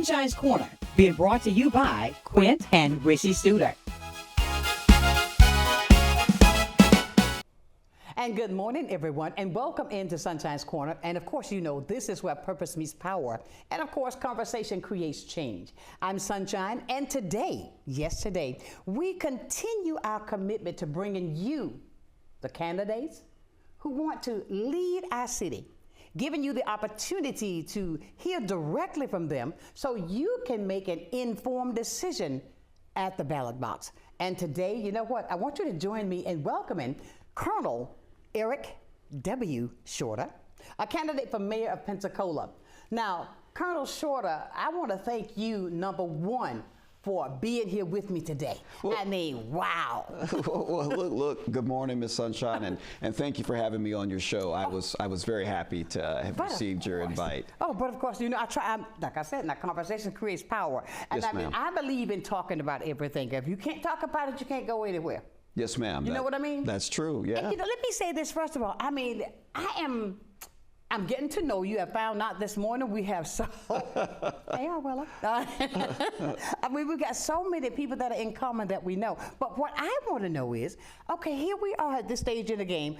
Sonshine's Corner, being brought to you by Quint and Rishi Studer. And good morning, everyone, and welcome into Sonshine's Corner. And of course, you know, this is where purpose meets power. And of course, conversation creates change. I'm Sonshine, and today, yes, today, we continue our commitment to bringing you, the candidates who want to lead our city, giving you the opportunity to hear directly from them so you can make an informed decision at the ballot box. And today, you know what? I want you to join me in welcoming Colonel Eric W. Shorter, a candidate for mayor of Pensacola. Now, Colonel Shorter, I want to thank you, number one, for being here with me today. Well, I mean, wow. Well, look, good morning, Ms. Sonshine, and thank you for having me on your show. I was very happy to have received your invite. Oh, but of course, you know, like I said, that conversation creates power. And yes, I mean, I believe in talking about everything. If you can't talk about it, you can't go anywhere. Yes, ma'am. You know what I mean? That's true, yeah. And, you know, let me say this first of all. I mean, I'm getting to know you. I found out this morning we have so. Hey, Willa. I mean, we've got so many people that are in common that we know. But what I want to know is, okay, here we are at this stage in the game.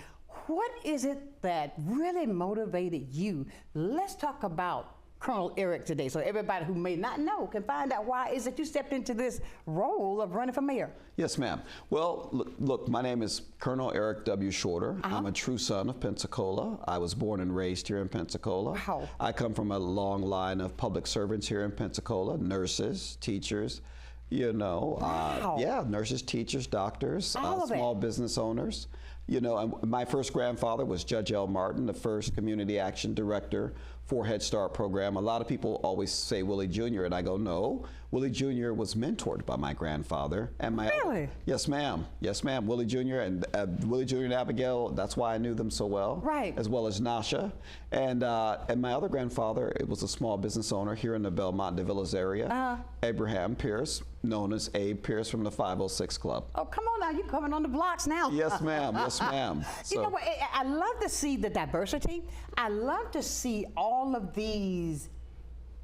What is it that really motivated you? Let's talk about Colonel Eric today, so everybody who may not know can find out why is it you stepped into this role of running for mayor. Yes, ma'am. Well, look, my name is Colonel Eric W. Shorter. I'm a true son of Pensacola. I was born and raised here in Pensacola. Wow. I come from a long line of public servants here in Pensacola, nurses, teachers, you know. Wow. Yeah, nurses, teachers, doctors, small business owners. You know, my first grandfather was Judge L. Martin, the first community action director for Head Start program. A lot of people always say Willie Jr., and I go, no. Willie Jr. was mentored by my grandfather. And my Really? Yes, ma'am. Yes, ma'am. Willie Jr. and Willie Jr. and Abigail, that's why I knew them so well. Right. As well as Nasha. And my other grandfather, it was a small business owner here in the Belmont de Villas area. Abraham Pierce, known as Abe Pierce from the 506 Club. Oh, come on now, you're coming on the blocks now. Yes, ma'am. Yes, ma'am. You know what, I love to see the diversity. I love to see all of these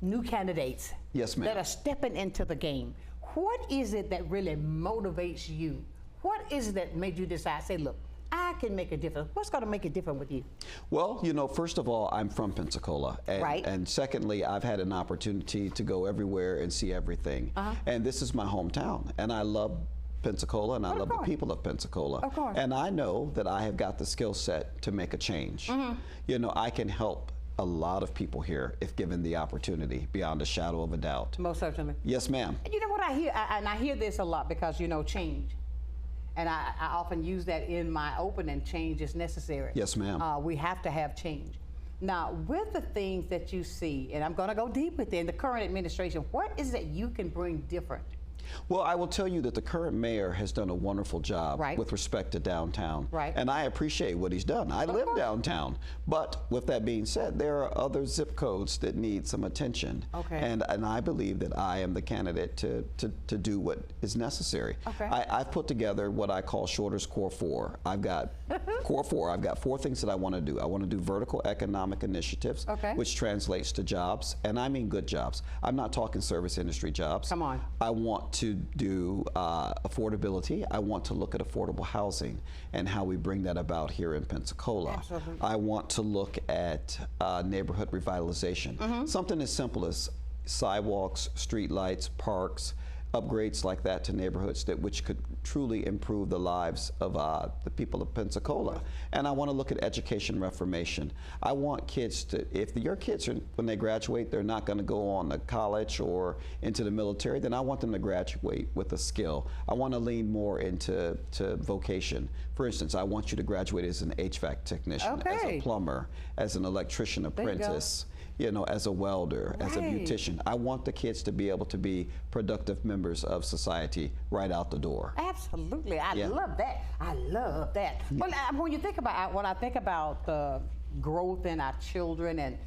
new candidates yes, ma'am. that are stepping into the game. What is it that really motivates you? What is it that made you decide, say, look, I can make a difference? What's going to make it different with you? Well, you know, first of all, I'm from Pensacola. And, right. And secondly, I've had an opportunity to go everywhere and see everything. And this is my hometown. And I love Pensacola, and I love the people of Pensacola. Of course. And I know that I have got the skill set to make a change. You know, I can help a lot of people here if given the opportunity, beyond a shadow of a doubt. Most certainly. Yes, ma'am. And you know what I hear, and I hear this a lot because, you know, change. And I often use that in my opening, change is necessary. Yes, ma'am. We have to have change. Now, with the things that you see, and I'm going to go deep within the current administration, what is it you can bring different? Well, I will tell you that the current mayor has done a wonderful job Right. with respect to downtown. Right. And I appreciate what he's done. I live downtown. But with that being said, there are other zip codes that need some attention. Okay. And I believe that I am the candidate to do what is necessary. Okay. I've put together what I call Shorter's Core 4. I've got Core 4. I've got 4 things that I want to do. I want to do vertical economic initiatives, which translates to jobs. And I mean good jobs. I'm not talking service industry jobs. Come on. I want to do affordability. I want to look at affordable housing and how we bring that about here in Pensacola. Absolutely. I want to look at neighborhood revitalization. Something as simple as sidewalks, street lights, parks, upgrades like that to neighborhoods which could truly improve the lives of the people of Pensacola. And I want to look at education reformation. I want kids to, if your kids are, when they graduate, they're not going to go on to college or into the military, then I want them to graduate with a skill. I want to lean more into vocation. For instance, I want you to graduate as an HVAC technician, as a plumber, as an electrician apprentice. You know, as a welder, as a beautician. I want the kids to be able to be productive members of society right out the door. Absolutely, I love that. I love that. Well, when you think about, when I think about the growth in our children and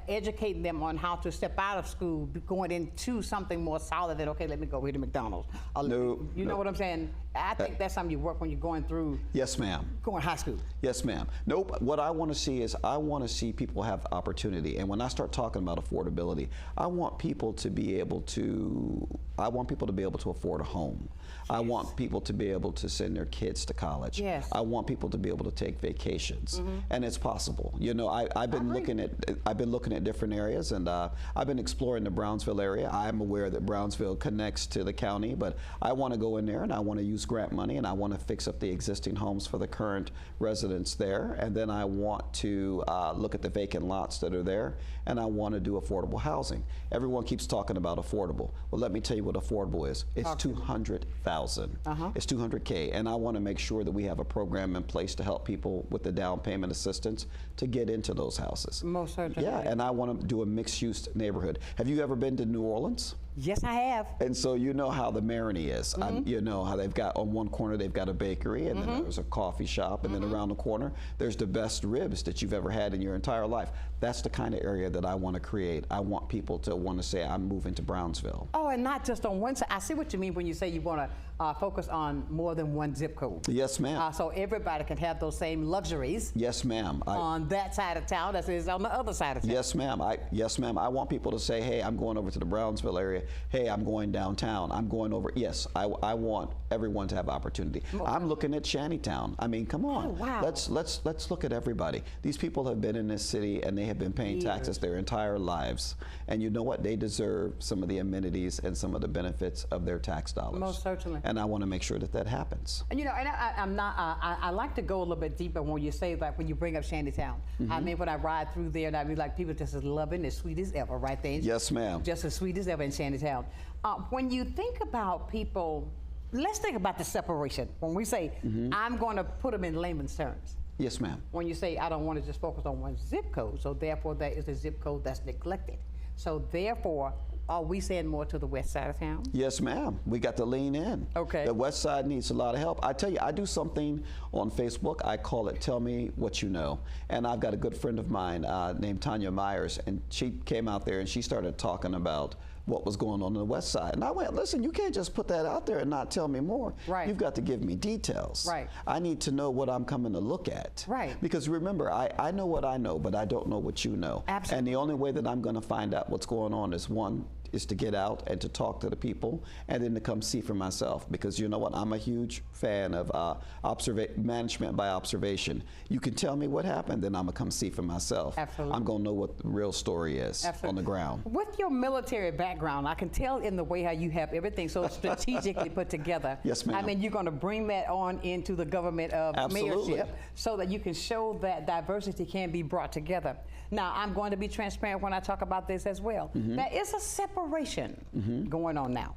educating them on how to step out of school, going into something more solid than, okay, let me go here to McDonald's. You know what I'm saying? I think that's something you work when you're going through. Yes, ma'am. Going high school. Yes, ma'am. Nope. What I want to see is I want to see people have opportunity. And when I start talking about affordability, I want people to be able to afford a home. I want people to be able to send their kids to college. Yes. I want people to be able to take vacations, and it's possible. You know, I've been looking at different areas, and I've been exploring the Brownsville area. I'm aware that Brownsville connects to the county, but I want to go in there and I want to use grant money and I want to fix up the existing homes for the current residents there, and then I want to look at the vacant lots that are there, and I want to do affordable housing. Everyone keeps talking about affordable. Well, let me tell you what affordable is. It's 200,000. It's 200K, and I want to make sure that we have a program in place to help people with the down payment assistance to get into those houses. Most certainly. Yeah, and I want to do a mixed-use neighborhood. Have you ever been to New Orleans? Yes, I have. And so you know how the Marigny is. You know how they've got, on one corner they've got a bakery, and then there's a coffee shop, and then around the corner there's the best ribs that you've ever had in your entire life. That's the kind of area that I want to create. I want people to want to say, I'm moving to Brownsville. Oh, and not just on one side. I see what you mean when you say you want to focus on more than one zip code. Yes, ma'am. So everybody can have those same luxuries. Yes, ma'am. On that side of town as is on the other side of town. Yes, ma'am. Yes, ma'am. I want people to say, hey, I'm going over to the Brownsville area. Hey, I'm going downtown. I'm going over. Yes, I want everyone to have opportunity. I'm looking at Shantytown. I mean, come on. Oh, wow. Let's look at everybody. These people have been in this city and they have been paying taxes their entire lives. And you know what? They deserve some of the amenities and some of the benefits of their tax dollars. Most certainly. And I want to make sure that that happens. And you know, and I'm not. I like to go a little bit deeper when you say, like, when you bring up Shantytown. I mean, when I ride through there, and I be like, people just as loving, as sweet as ever, right there. Yes, ma'am. Just as sweet as ever in Shantytown. When you think about people, let's think about the separation. When we say, I'm going to put them in layman's terms. Yes, ma'am. When you say, I don't want to just focus on one zip code, so therefore that is a zip code that's neglected. So therefore, are we saying more to the west side of town? Yes, ma'am. We got to lean in. Okay. The west side needs a lot of help. I tell you, I do something on Facebook. I call it Tell Me What You Know. And I've got a good friend of mine named Tanya Myers, and she came out there and she started talking about what was going on the west side. And I went, listen, you can't just put that out there and not tell me more. Right. You've got to give me details. Right. I need to know what I'm coming to look at. Right. Because remember, I know what I know, but I don't know what you know. Absolutely. And the only way that I'm going to find out what's going on is, one, is to get out and to talk to the people, and then to come see for myself. Because you know what, I'm a huge fan of management by observation. You can tell me what happened, then I'm gonna come see for myself. Absolutely. I'm gonna know what the real story is. Absolutely. On the ground. With your military background, I can tell in the way how you have everything so strategically put together. Yes, ma'am. I mean, you're going to bring that on into the government of Absolutely. mayorship so that you can show that diversity can be brought together. Now, I'm going to be transparent when I talk about this as well. There is a separation going on now.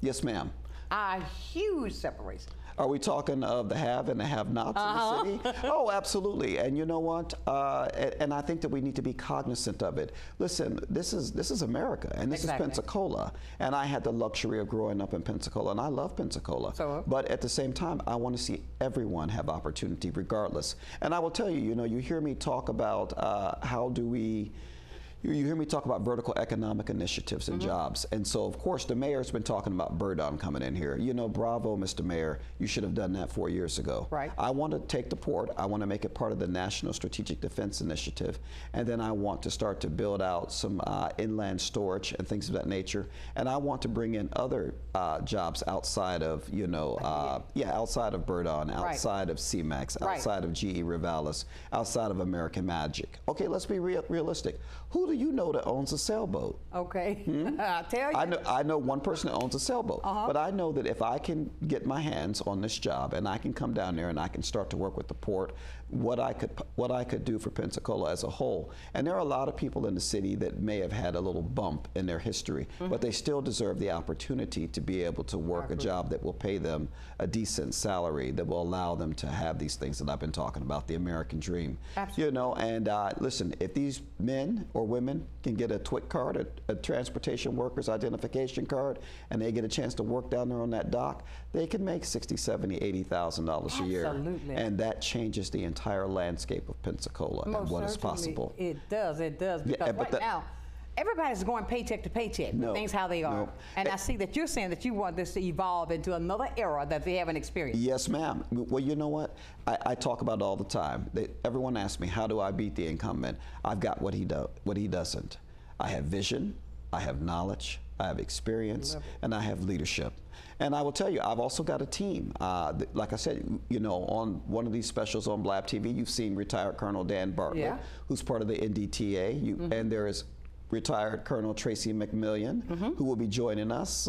Yes, ma'am. A huge separation. Are we talking of the have and the have-nots in the city? Oh, absolutely. And you know what? And I think that we need to be cognizant of it. Listen, this is America, and this Exactly. is Pensacola. And I had the luxury of growing up in Pensacola, and I love Pensacola. So? But at the same time, I want to see everyone have opportunity regardless. And I will tell you, you know, you hear me talk about you hear me talk about vertical economic initiatives and jobs. And so, of course, the mayor's been talking about Burdon coming in here. You know, bravo, Mr. Mayor. You should have done that 4 years ago. Right. I want to take the port. I want to make it part of the National Strategic Defense Initiative. And then I want to start to build out some inland storage and things of that nature. And I want to bring in other jobs outside of, you know, outside of Burdon, outside of CMAX, outside of GE Rivalis, outside of American Magic. Okay, let's be realistic. Who do you know that owns a sailboat? Okay. I'll tell you. I know one person that owns a sailboat, but I know that if I can get my hands on this job and I can come down there and I can start to work with the port, what I could do for Pensacola as a whole. And there are a lot of people in the city that may have had a little bump in their history, but they still deserve the opportunity to be able to work a job that will pay them a decent salary, that will allow them to have these things that I've been talking about, the American dream. Absolutely. You know, and listen, if these men or women can get a TWIC card, a transportation workers identification card, and they get a chance to work down there on that dock, they can make $60,000, $70,000, $80,000 a year. Absolutely. And that changes the entire landscape of Pensacola and what is possible. It does, because but right now, everybody's going paycheck to paycheck. No, Things how they are. no. And I see that you're saying that you want this to evolve into another era that they haven't experienced. Yes, ma'am. Well, you know what? I talk about it all the time. Everyone asks me, how do I beat the incumbent? I've got what he doesn't. I have vision, I have knowledge, I have experience, and I have leadership. And I will tell you, I've also got a team. Like I said, you know, on one of these specials on Blab TV, you've seen retired Colonel Dan Bartlett, who's part of the NDTA, and there is retired Colonel Tracy McMillian, who will be joining us,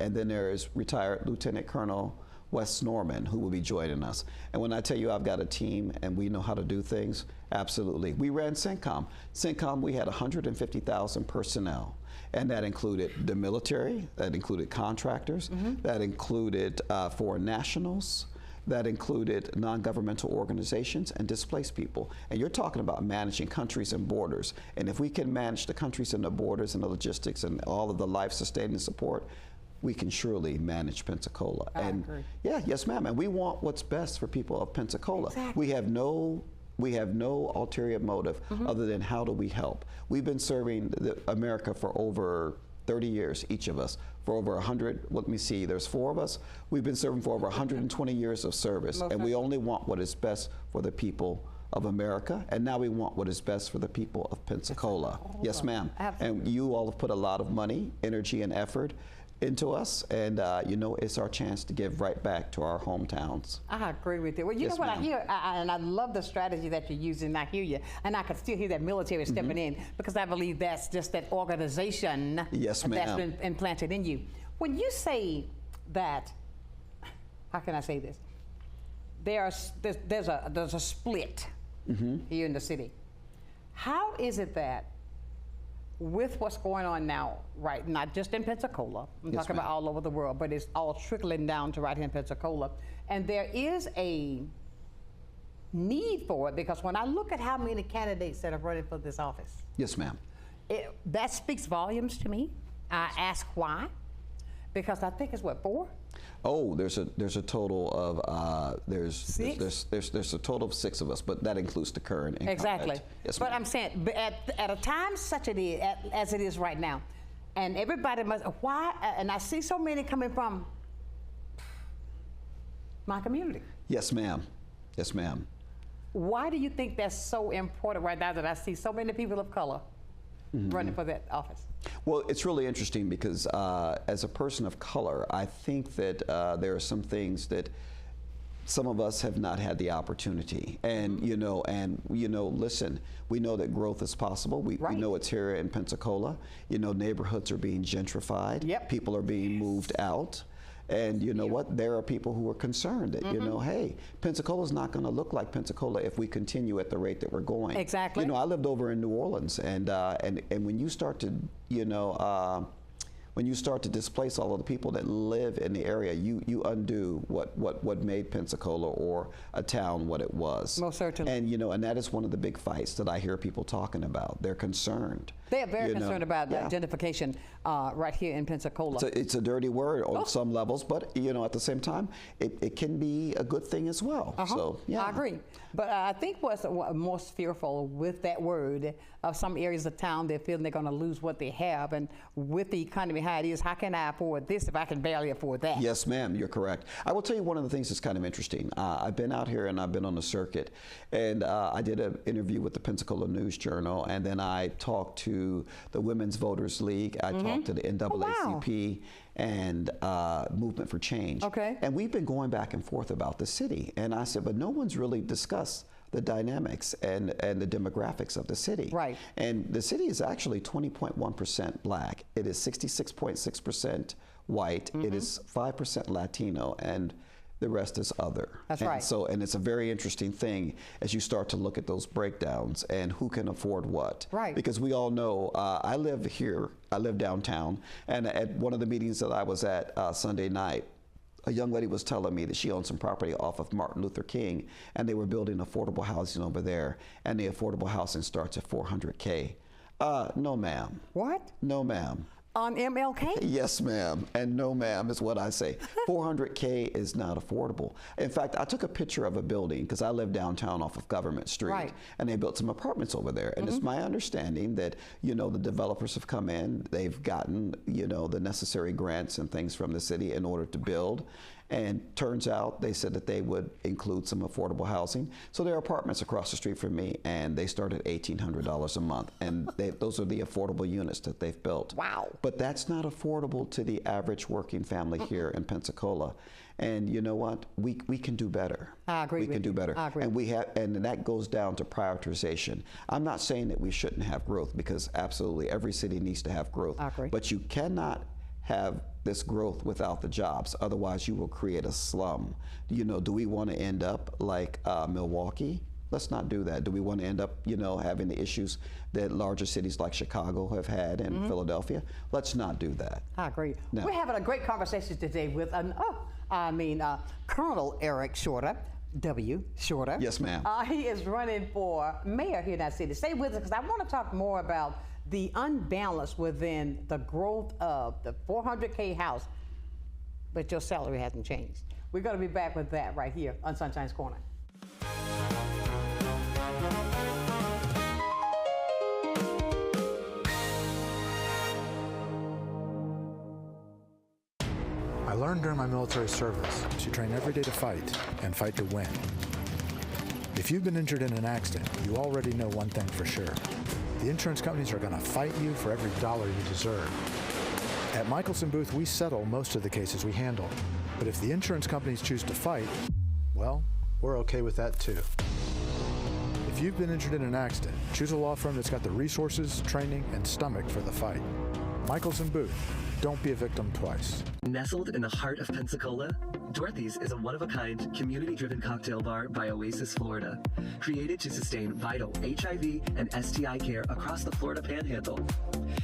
and then there is retired Lieutenant Colonel Wes Norman, who will be joining us. And when I tell you I've got a team and we know how to do things, absolutely. We ran CENTCOM. CENTCOM, we had 150,000 personnel. And that included the military, that included contractors, that included foreign nationals, that included non-governmental organizations and displaced people. And you're talking about managing countries and borders. And if we can manage the countries and the borders and the logistics and all of the life-sustaining support, we can surely manage Pensacola. I agree. Yeah, yes, ma'am. And we want what's best for people of Pensacola. Exactly. We have no ulterior motive other than how do we help. We've been serving America for over 30 years, each of us. For over 100, let me see, there's 4 of us. We've been serving for over 120 years of service. And we only want what is best for the people of America. And now we want what is best for the people of Pensacola. Yes, ma'am. Absolutely. And you all have put a lot of money, energy, and effort into us, and you know, it's our chance to give right back to our hometowns. I agree with you. Well, you know what I hear, and I love the strategy that you're using. I hear you, and I can still hear that military stepping in, because I believe that's just that organization that's been implanted in you. When you say that, how can I say this? There's a split here in the city. How is it that, with what's going on now, right, not just in Pensacola, I'm talking about all over the world, but it's all trickling down to right here in Pensacola, and there is a need for it, because when I look at how many candidates that are running for this office, yes, ma'am, that speaks volumes to me. I ask why, because I think it's what, 4? Oh, there's a total of there's a total of 6 of us, but that includes the current incumbent. Exactly. Yes, but ma'am. I'm saying, at a time such as it is right now, and everybody must why, and I see so many coming from my community. Yes, ma'am. Yes, ma'am. Why do you think that's so important right now that I see so many people of color running for that office? Well, it's really interesting because as a person of color, I think that there are some things that some of us have not had the opportunity. And, listen, we know that growth is possible. We know it's here in Pensacola. You know, neighborhoods are being gentrified. Yep. People are being moved out. And you know what? There are people who are concerned that, you know, hey, Pensacola's not going to look like Pensacola if we continue at the rate that we're going. Exactly. You know, I lived over in New Orleans, and when you start to, when you start to displace all of the people that live in the area, you undo what made Pensacola or a town what it was. Most certainly. And and that is one of the big fights that I hear people talking about. They're concerned. They are very concerned about gentrification right here in Pensacola. It's a dirty word on some levels, but at the same time, it can be a good thing as well. So yeah, I agree. But I think what's most fearful with that word of some areas of town, they're feeling they're going to lose what they have, and with the economy how it is, how can I afford this if I can barely afford that? Yes, ma'am, you're correct. I will tell you one of the things that's kind of interesting. I've been out here and I've been on the circuit, and I did an interview with the Pensacola News Journal, and then I talked to the Women's Voters League. I talked to the NAACP and Movement for Change. Okay. And we've been going back and forth about the city. And I said, but no one's really discussed the dynamics and the demographics of the city. Right. And the city is actually 20.1% black. It is 66.6% white. It is 5% Latino, and the rest is other. That's right. And it's a very interesting thing as you start to look at those breakdowns and who can afford what. Right. Because we all know, I live here, I live downtown, and at one of the meetings that I was at Sunday night, a young lady was telling me that she owned some property off of Martin Luther King, and they were building affordable housing over there, and the affordable housing starts at $400K. No, ma'am. What? No, ma'am. On MLK? Yes, ma'am, and no, ma'am, is what I say. 400K is not affordable. In fact, I took a picture of a building because I live downtown off of Government Street, Right. and they built some apartments over there. And it's my understanding that, you know, the developers have come in, they've gotten, you know, the necessary grants and things from the city in order to build. And turns out they said that they would include some affordable housing. So there are apartments across the street from me, and they start at $1,800 a month. And those are the affordable units that they've built. Wow. But that's not affordable to the average working family here in Pensacola. And you know what? We can do better. I agree We with can do you. better. I agree. And that goes down to prioritization. I'm not saying that we shouldn't have growth, because absolutely every city needs to have growth. I agree. But you cannot have this growth without the jobs. Otherwise, you will create a slum. You know, do we want to end up like Milwaukee? Let's not do that. Do we want to end up, you know, having the issues that larger cities like Chicago have had and Philadelphia? Let's not do that. I agree. No. We're having a great conversation today with, Colonel Eric Shorter, W. Shorter. Yes, ma'am. He is running for mayor here in that city. Stay with us, because I want to talk more about the unbalance within the growth of the 400K house, but your salary hasn't changed. We're going to be back with that right here on Sunshine's Corner. I learned during my military service to train every day to fight and fight to win. If you've been injured in an accident, you already know one thing for sure. The insurance companies are going to fight you for every dollar you deserve. At Michelson Booth, we settle most of the cases we handle. But if the insurance companies choose to fight, well, we're okay with that too. If you've been injured in an accident, choose a law firm that's got the resources, training, and stomach for the fight. Michelson Booth. Don't be a victim twice. Nestled in the heart of Pensacola, Dorothy's is a one-of-a-kind, community-driven cocktail bar by Oasis, Florida, created to sustain vital HIV and STI care across the Florida Panhandle.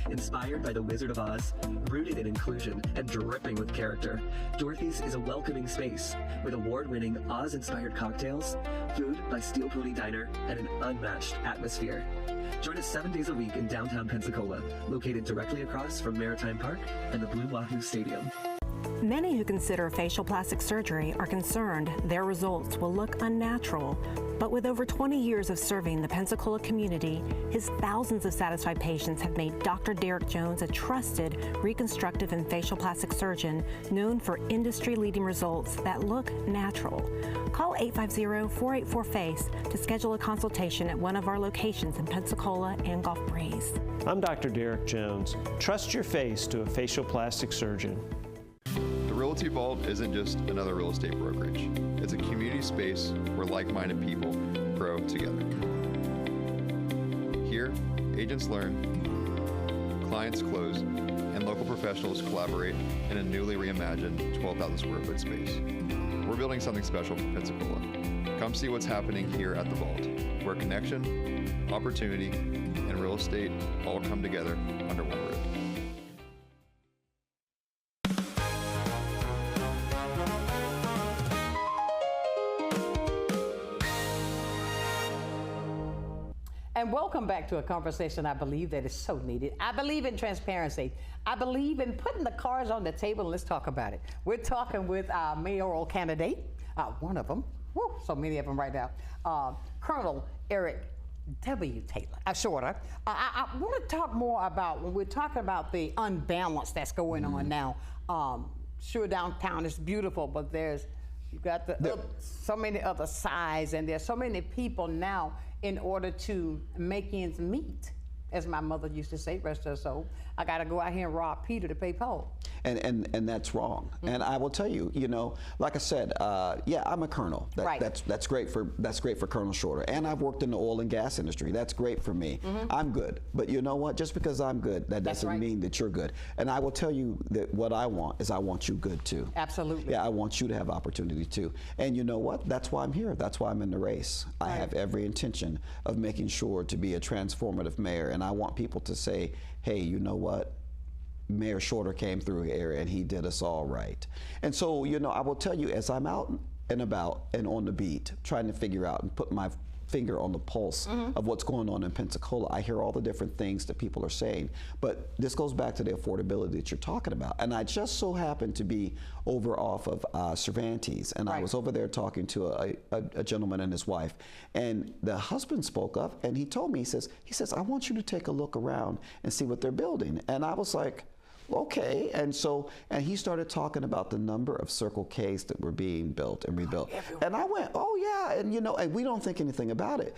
Inspired by the Wizard of Oz, rooted in inclusion, and dripping with character, Dorothy's is a welcoming space with award-winning Oz-inspired cocktails, food by Steel Pony Diner, and an unmatched atmosphere. Join us 7 days a week in downtown Pensacola, located directly across from Maritime Park and the Blue Wahoo Stadium. Many who consider facial plastic surgery are concerned their results will look unnatural. But with over 20 years of serving the Pensacola community, his thousands of satisfied patients have made Dr. Derek Jones a trusted reconstructive and facial plastic surgeon known for industry-leading results that look natural. Call 850-484-FACE to schedule a consultation at one of our locations in Pensacola and Gulf Breeze. I'm Dr. Derek Jones. Trust your face to a facial plastic surgeon. The Realty Vault isn't just another real estate brokerage. It's a community space where like-minded people grow together. Here, agents learn, clients close, and local professionals collaborate in a newly reimagined 12,000 square foot space. We're building something special for Pensacola. Come see what's happening here at the Vault, where connection, opportunity, and real estate all come together under one roof. And welcome back to a conversation I believe that is so needed. I believe in transparency. I believe in putting the cards on the table, and let's talk about it. We're talking with our mayoral candidate, one of them, so many of them right now, Colonel Eric W. Shorter. I want to talk more about, when we're talking about the unbalance that's going on now. Sure, downtown is beautiful, but you've got so many other sides, and there's so many people now in order to make ends meet. As my mother used to say, rest her soul, I got to go out here and rob Peter to pay Paul. And that's wrong. Mm-hmm. And I will tell you, like I said, yeah, I'm a colonel. Right. That's great for Colonel Shorter. And I've worked in the oil and gas industry. That's great for me. Mm-hmm. I'm good. But you know what? Just because I'm good, that doesn't mean that you're good. And I will tell you that what I want is I want you good too. Absolutely. Yeah, I want you to have opportunity too. And you know what? That's why I'm here. That's why I'm in the race. Right. I have every intention of making sure to be a transformative mayor. And I want people to say, hey, you know what? Mayor Shorter came through here and he did us all right. And so, I will tell you, as I'm out and about and on the beat, trying to figure out and put my finger on the pulse of what's going on in Pensacola. I hear all the different things that people are saying, but this goes back to the affordability that you're talking about. And I just so happened to be over off of Cervantes, and I was over there talking to a gentleman and his wife, and the husband spoke up, and he told me, he says, I want you to take a look around and see what they're building. And I was like, okay. And he started talking about the number of Circle K's that were being built and rebuilt. And I went, oh yeah, and and we don't think anything about it.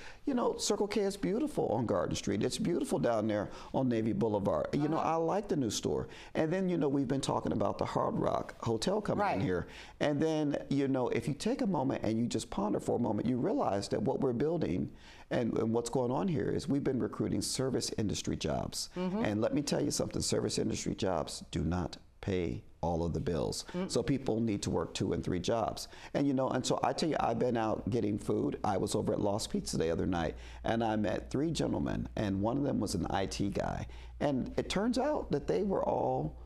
Circle K is beautiful on Garden Street. It's beautiful down there on Navy Boulevard. I like the new store. And then, we've been talking about the Hard Rock Hotel coming in here. And then, if you take a moment and you just ponder for a moment, you realize that what we're building and what's going on here is we've been recruiting service industry jobs. And let me tell you something, service industry jobs do not pay all of the bills. So people need to work 2 and 3 jobs. And and so I tell you, I've been out getting food. I was over at Lost Pizza the other night, and I met 3 gentlemen, and one of them was an IT guy. And it turns out that they were all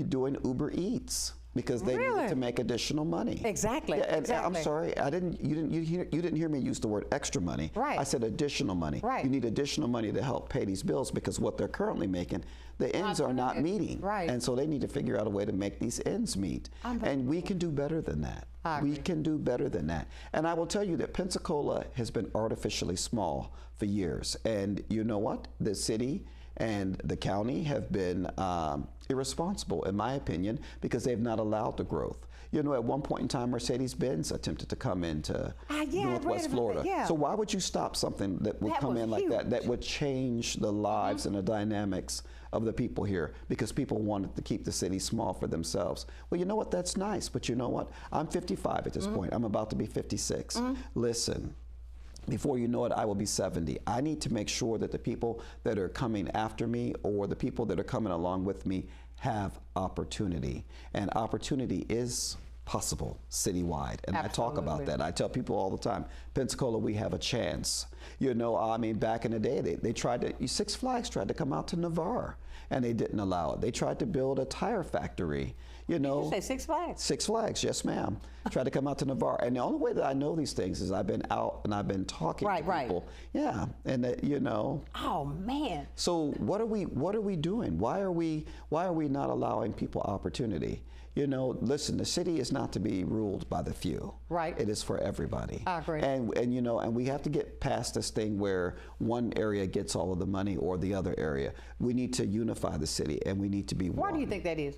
doing Uber Eats, because they needed to make additional money. Exactly. Yeah, and exactly. I'm sorry, you didn't hear me use the word extra money. Right. I said additional money. Right. You need additional money to help pay these bills, because what they're currently making, the ends are not meeting. Right. And so they need to figure out a way to make these ends meet. And we can do better than that. We can do better than that. And I will tell you that Pensacola has been artificially small for years. And you know what? The city and the county have been irresponsible, in my opinion, because they've not allowed the growth. At one point in time, Mercedes-Benz attempted to come into Northwest Florida. Yeah. So why would you stop something that would come in like that would change the lives and the dynamics of the people here, because people wanted to keep the city small for themselves? Well, you know what? That's nice, but you know what? I'm 55 at this point. I'm about to be 56. Listen. Before you know it, I will be 70. I need to make sure that the people that are coming after me, or the people that are coming along with me, have opportunity. And opportunity is possible citywide. And I talk about that. I tell people all the time, Pensacola, we have a chance. Back in the day, they tried to, Six Flags tried to come out to Navarre, and they didn't allow it. They tried to build a tire factory. Did you say Six Flags? Six Flags, yes ma'am. Tried to come out to Navarre. And the only way that I know these things is I've been out and I've been talking to people. Yeah, and Oh man. So what are we doing? Why are we not allowing people opportunity? Listen, the city is not to be ruled by the few. Right. It is for everybody. I agree. And we have to get past this thing where one area gets all of the money or the other area. We need to unify the city, and we need to be one. Why do you think that is?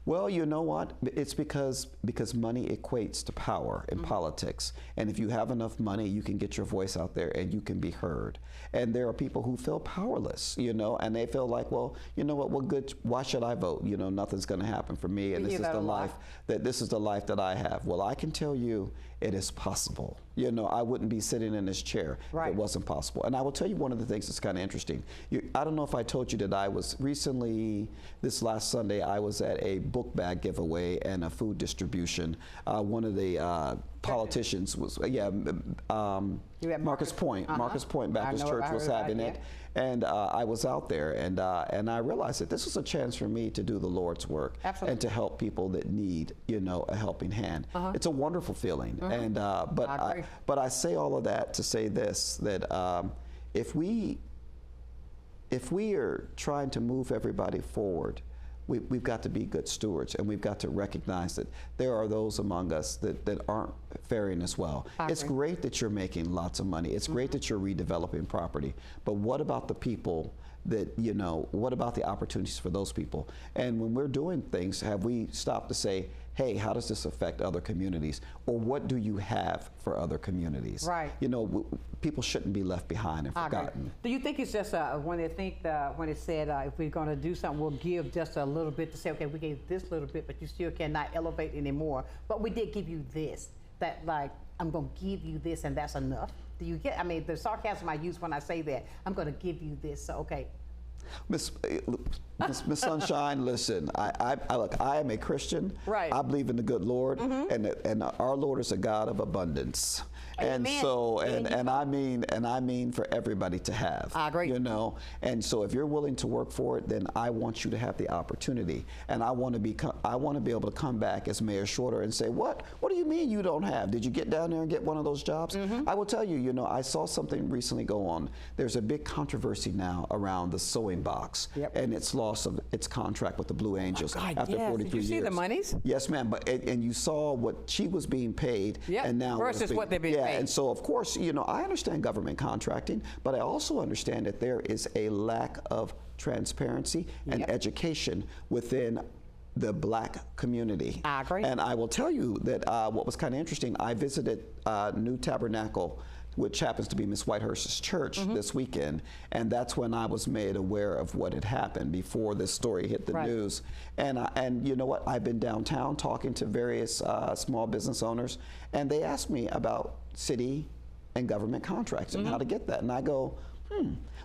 Well, you know what? It's because money equates to power in politics. And if you have enough money, you can get your voice out there and you can be heard. And there are people who feel powerless, and they feel like, well, you know what good, why should I vote? Nothing's going to happen for me, and this is the life that I have. Well, I can tell you it is possible. I wouldn't be sitting in this chair if it wasn't possible. And I will tell you one of the things that's kind of interesting. I don't know if I told you that I was recently, this last Sunday, I was at a book bag giveaway and a food distribution. One of the politicians was, Marcus Point. Marcus Point Baptist Church was having it. And I was out there, and I realized that this was a chance for me to do the Lord's work and to help people that need, a helping hand. It's a wonderful feeling. And but I say all of that to say this, that if we are trying to move everybody forward, we've got to be good stewards, and we've got to recognize that there are those among us that aren't faring as well. It's great that you're making lots of money. It's great that you're redeveloping property. But what about the people that, what about the opportunities for those people? And when we're doing things, have we stopped to say, hey, how does this affect other communities? Or what do you have for other communities? Right. People shouldn't be left behind and forgotten. Do you think it's just when they think when it said if we're going to do something, we'll give just a little bit to say, okay, we gave this little bit, but you still cannot elevate anymore. But we did give you this. That I'm going to give you this, and that's enough. Do you get? The sarcasm I use when I say that. I'm going to give you this. So okay. Miss Sonshine, listen, look, I am a Christian. Right. I believe in the good Lord, and our Lord is a God of abundance. And Amen. so, Amen. and I mean for everybody to have. I agree. You know, and so if you're willing to work for it, then I want you to have the opportunity, and I want to be able to come back as Mayor Shorter and say, what do you mean you don't have? Did you get down there and get one of those jobs? I will tell you, you know, I saw something recently go on. There's a big controversy now around the sewing box and its loss of its contract with the Blue Angels after 43 Did you years. see the monies? Yes, ma'am. But and you saw what she was being paid, and now versus what they're being paid. Yeah, and so of course, you know, I understand government contracting, but I also understand that there is a lack of transparency and education within the black community. I agree. And I will tell you that what was kind of interesting, I visited New Tabernacle, which happens to be Miss Whitehurst's church this weekend, and that's when I was made aware of what had happened before this story hit the news. And you know what? I've been downtown talking to various small business owners, and they asked me about city and government contracts and how to get that. And I go,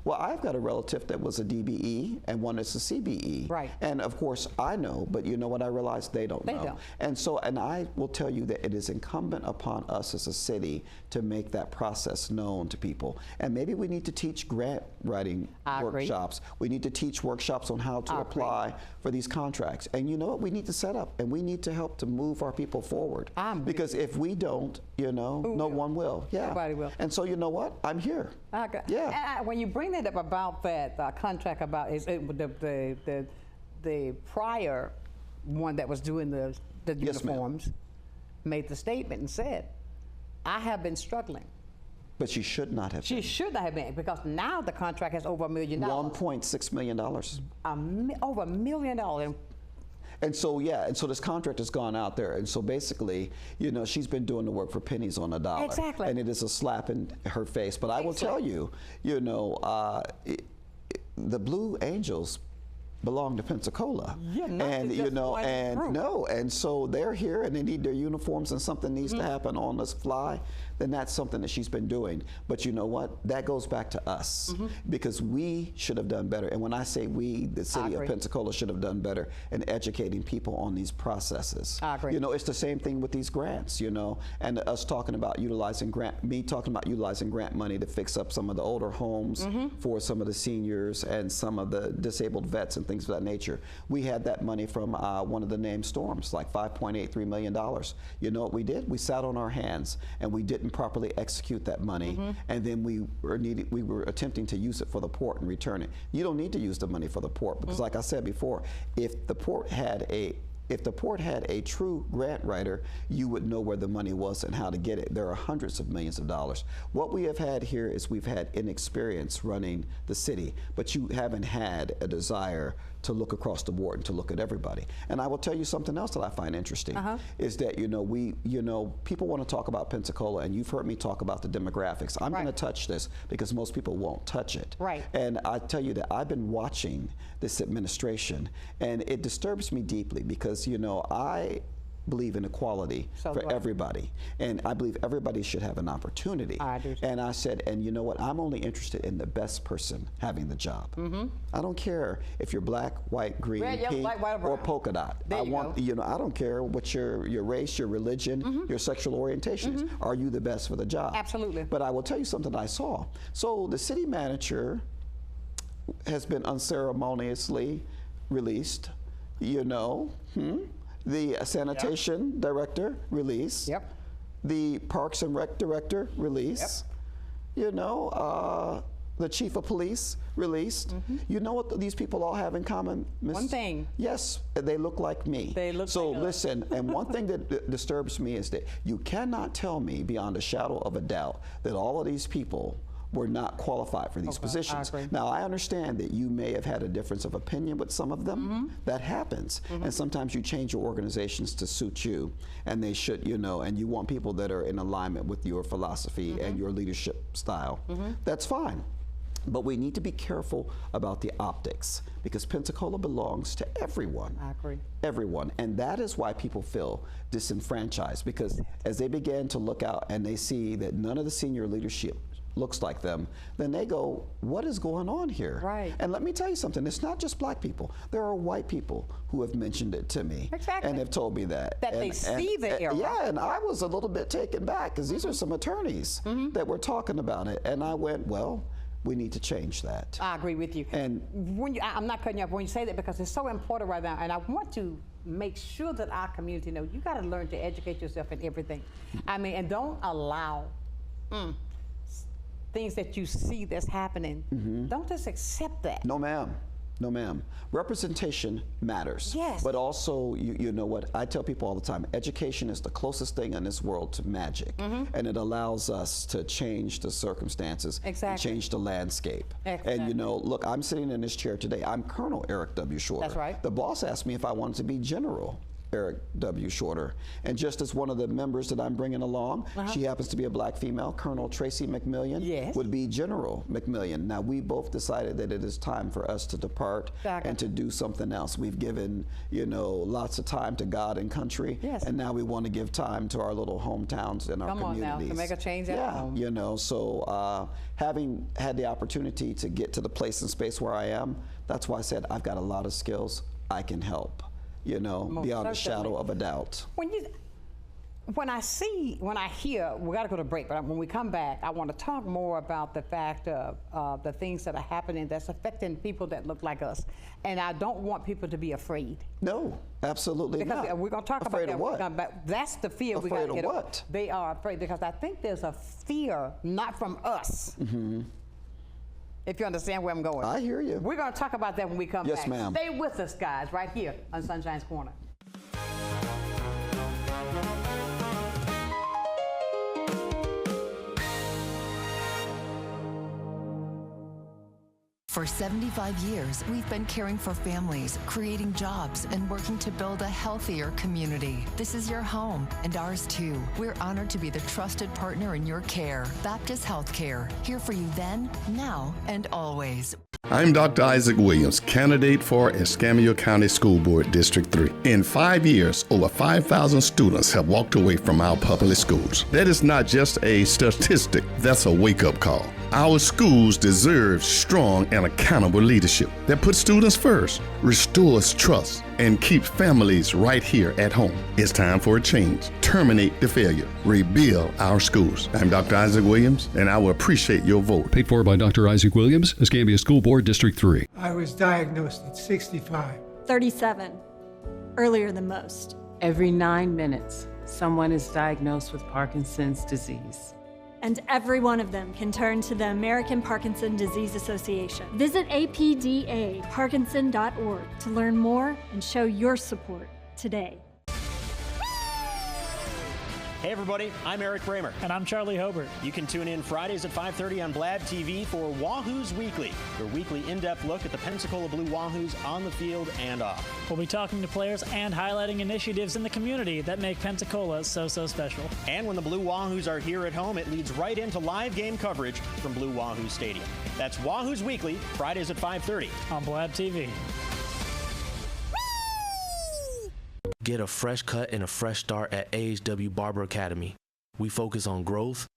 well, I've got a relative that was a DBE and one is a CBE. Right. And of course, I know, but you know what I realized? They don't know. They don't. And so, and I will tell you that it is incumbent upon us as a city to make that process known to people. And maybe we need to teach grant writing workshops. We need to teach workshops on how to apply for these contracts. And you know what? We need to set up, and we need to help to move our people forward. Because if we don't, you know, no one will. Yeah. Nobody will. And so, you know what? I'm here. Okay. Yeah. And when you bring that up about that contract about the prior one that was doing the uniforms made the statement and said, I have been struggling. But she should not have. She should not have been, because now the contract has over $1 million. $1.6 million. Over $1 million. And so, yeah, and so this contract has gone out there. And so basically, you know, she's been doing the work for pennies on a dollar. Exactly. And it is a slap in her face. But I will tell you, you know, the Blue Angels belong to Pensacola. And you know, and so they're here and they need their uniforms and something needs to happen on this fly, then that's something that she's been doing. But you know what? That goes back to us because we should have done better. And when I say we, the city of Pensacola should have done better in educating people on these processes. I agree. You know, it's the same thing with these grants, you know, and us talking about utilizing grant money to fix up some of the older homes for some of the seniors and some of the disabled vets and things of that nature. We had that money from one of the named storms, like $5.83 million. You know what we did? We sat on our hands and we didn't properly execute that money, and then we were attempting to use it for the port and return it. You don't need to use the money for the port because, like I said before, if the port had a true grant writer, you would know where the money was and how to get it. There are hundreds of millions of dollars. What we have had here is we've had inexperience running the city, but you haven't had a desire to look across the board and to look at everybody. And I will tell you something else that I find interesting is that, you know, people want to talk about Pensacola, and you've heard me talk about the demographics. I'm going to touch this because most people won't touch it. Right. And I tell you that I've been watching this administration, and it disturbs me deeply because, you know, I believe in equality for everybody, and I believe everybody should have an opportunity. I do. And I said, and you know what? I'm only interested in the best person having the job. I don't care if you're black, white, green, red, yellow, pink, black, white, or brown. or polka dot. There I you want, go. you know, I don't care what your race, your religion, your sexual orientation is. Are you the best for the job? Absolutely. But I will tell you something I saw. So the city manager has been unceremoniously released, you know. The sanitation director release. The Parks and Rec director release. You know, the chief of police released. You know what these people all have in common, Miss? One thing. Yes, they look like me. They look so like us. listen, and one thing that disturbs me is that you cannot tell me beyond a shadow of a doubt that all of these people were not qualified for these positions. Now, I understand that you may have had a difference of opinion with some of them. That happens. And sometimes you change your organizations to suit you, and they should, you know, and you want people that are in alignment with your philosophy and your leadership style. That's fine. But we need to be careful about the optics because Pensacola belongs to everyone. I agree. Everyone. And that is why people feel disenfranchised, because as they begin to look out and they see that none of the senior leadership looks like them, then they go, what is going on here? Right. And let me tell you something, it's not just black people. There are white people who have mentioned it to me. Exactly. And have told me that. That they see the error. Yeah, and I was a little bit taken back because these are some attorneys that were talking about it. And I went, well, we need to change that. I agree with you. And when I'm not cutting you off when you say that, because it's so important right now, and I want to make sure that our community knows you got to learn to educate yourself in everything. I mean, and don't allow things that you see that's happening. Don't just accept that. no, ma'am. No, ma'am. Representation matters. Yes. But also, you know what? I tell people all the time, education is the closest thing in this world to magic. And it allows us to change the circumstances, and change the landscape. And you know, look, I'm sitting in this chair today. I'm Colonel Eric W. Shorter. That's right. The boss asked me if I wanted to be General Eric W. Shorter. And just as one of the members that I'm bringing along, she happens to be a black female, Colonel Tracy McMillian, would be General McMillian. Now, we both decided that it is time for us to depart and to do something else. We've given, you know, lots of time to God and country, and now we want to give time to our little hometowns and our communities. Come on now, to make a change at home. You know, so having had the opportunity to get to the place and space where I am, that's why I said I've got a lot of skills. I can help. You know, beyond a shadow of a doubt. When I hear, we got to go to break, but when we come back, I want to talk more about the fact of the things that are happening that's affecting people that look like us. And I don't want people to be afraid. No, absolutely because not. We're going to talk afraid about that. Of what? That's the fear we got to get over. Afraid of what? They are afraid because I think there's a fear, not from us. If you understand where I'm going. I hear you. We're going to talk about that when we come back. Yes, ma'am. Stay with us, guys, right here on Sunshine's Corner. For 75 years, we've been caring for families, creating jobs, and working to build a healthier community. This is your home, and ours too. We're honored to be the trusted partner in your care. Baptist Healthcare, here for you then, now, and always. I'm Dr. Isaac Williams, candidate for Escambia County School Board District 3. In 5 years, over 5,000 students have walked away from our public schools. That is not just a statistic, that's a wake-up call. Our schools deserve strong and accountable leadership that puts students first, restores trust, and keeps families right here at home. It's time for a change. Terminate the failure. Rebuild our schools. I'm Dr. Isaac Williams, and I will appreciate your vote. Paid for by Dr. Isaac Williams, Escambia School Board District 3. I was diagnosed at 65. 37. Earlier than most. Every 9 minutes, someone is diagnosed with Parkinson's disease. And every one of them can turn to the American Parkinson Disease Association. Visit apdaparkinson.org to learn more and show your support today. Hey everybody, I'm Eric Bramer. And I'm Charlie Hobart. You can tune in Fridays at 5:30 on Blab TV for Wahoos Weekly, your weekly in-depth look at the Pensacola Blue Wahoos on the field and off. We'll be talking to players and highlighting initiatives in the community that make Pensacola so special. And when the Blue Wahoos are here at home, it leads right into live game coverage from Blue Wahoo Stadium. That's Wahoos Weekly, Fridays at 5:30 on Blab TV. Get a fresh cut and a fresh start at AHW Barber Academy. We focus on growth.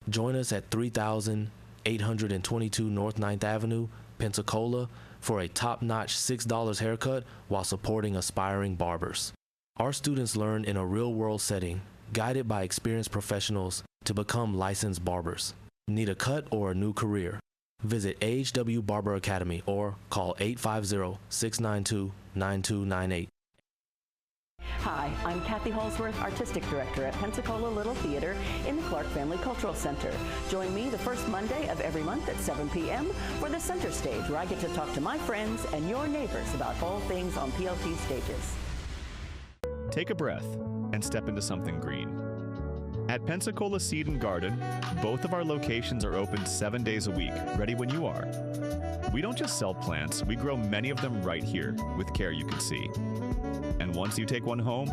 Join us at 3822 North 9th Avenue, Pensacola, for a top-notch $6 haircut while supporting aspiring barbers. Our students learn in a real-world setting, guided by experienced professionals to become licensed barbers. Need a cut or a new career? Visit AHW Barber Academy or call 850-692-9298. Hi, I'm Kathy Holsworth, Artistic Director at Pensacola Little Theater in the Clark Family Cultural Center. Join me the first Monday of every month at 7 p.m. for the Center Stage, where I get to talk to my friends and your neighbors about all things on PLT stages. Take a breath and step into something green. At Pensacola Seed and Garden, both of our locations are open 7 days a week, ready when you are. We don't just sell plants, we grow many of them right here with care you can see. And once you take one home,